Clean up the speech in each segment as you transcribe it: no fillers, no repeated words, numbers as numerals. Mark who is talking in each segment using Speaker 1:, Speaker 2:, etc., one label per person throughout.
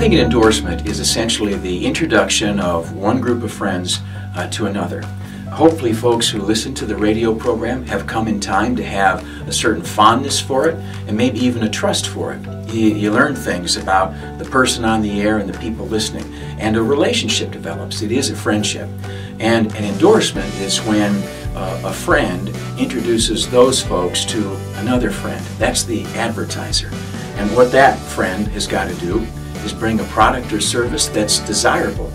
Speaker 1: think an endorsement is essentially the introduction of one group of friends to another. Hopefully folks who listen to the radio program have come in time to have a certain fondness for it and maybe even a trust for it. You learn things about the person on the air and the people listening, and a relationship develops. It is a friendship. And an endorsement is when a friend introduces those folks to another friend. That's the advertiser. And what that friend has got to do is bring a product or service that's desirable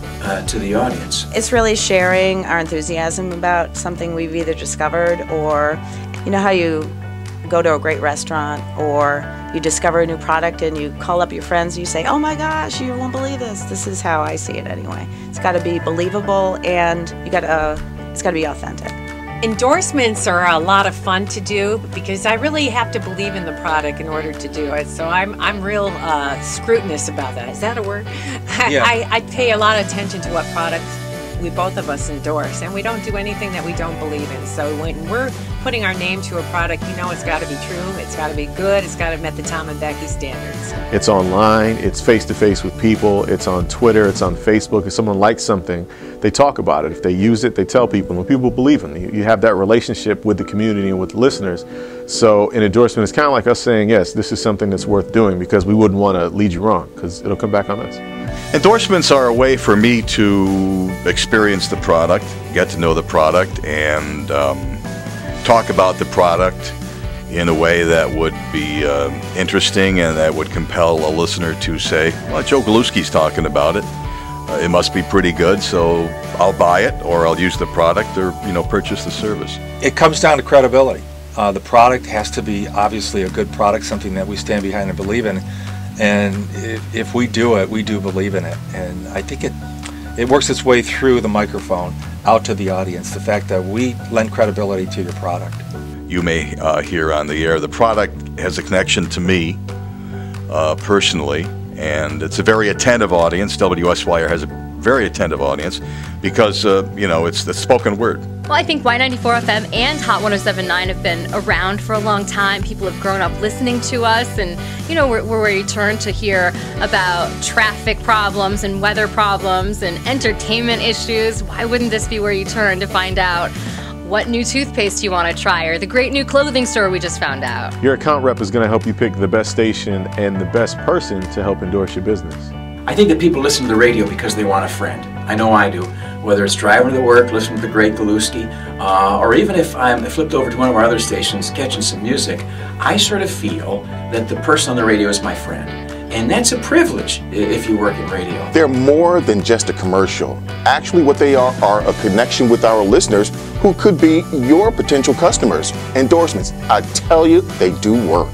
Speaker 1: to the audience.
Speaker 2: It's really sharing our enthusiasm about something we've either discovered, or you know how you go to a great restaurant or you discover a new product and you call up your friends and you say, oh my gosh, you won't believe this. This is how I see it anyway. It's got to be believable, and it's got to be authentic.
Speaker 3: Endorsements are a lot of fun to do because I really have to believe in the product in order to do it. So I'm real scrutinous about that. Is that a word?
Speaker 4: Yeah.
Speaker 3: I pay a lot of attention to what products we both of us endorse, and we don't do anything that we don't believe in. So when we're putting our name to a product, you know it's got to be true, it's got to be good, it's got to meet the Tom and Becky standards.
Speaker 5: It's online, it's face-to-face with people, it's on Twitter, it's on Facebook. If someone likes something, they talk about it. If they use it, they tell people, and people believe them. You have that relationship with the community and with the listeners. So an endorsement is kind of like us saying, yes, this is something that's worth doing, because we wouldn't want to lead you wrong, because it'll come back on us.
Speaker 4: Endorsements are a way for me to experience the product, get to know the product, and talk about the product in a way that would be interesting and that would compel a listener to say, well, Joe Galuski's talking about it. It must be pretty good, so I'll buy it, or I'll use the product, or purchase the service.
Speaker 6: It comes down to credibility. The product has to be obviously a good product, something that we stand behind and believe in. And if we do it, we do believe in it. And I think it works its way through the microphone out to the audience, the fact that we lend credibility to your product.
Speaker 4: You may hear on the air, the product has a connection to me personally, and it's a very attentive audience. WSYR has a very attentive audience because, it's the spoken word.
Speaker 7: Well, I think Y94 FM and Hot 107.9 have been around for a long time. People have grown up listening to us, and we're where you turn to hear about traffic problems and weather problems and entertainment issues. Why wouldn't this be where you turn to find out what new toothpaste you want to try, or the great new clothing store we just found out?
Speaker 5: Your account rep is going to help you pick the best station and the best person to help endorse your business.
Speaker 1: I think that people listen to the radio because they want a friend. I know I do. Whether it's driving to work, listening to the great Galuski, or even if I'm flipped over to one of our other stations catching some music, I sort of feel that the person on the radio is my friend. And that's a privilege if you work in radio.
Speaker 8: They're more than just a commercial. Actually, what they are a connection with our listeners who could be your potential customers. Endorsements, I tell you, they do work.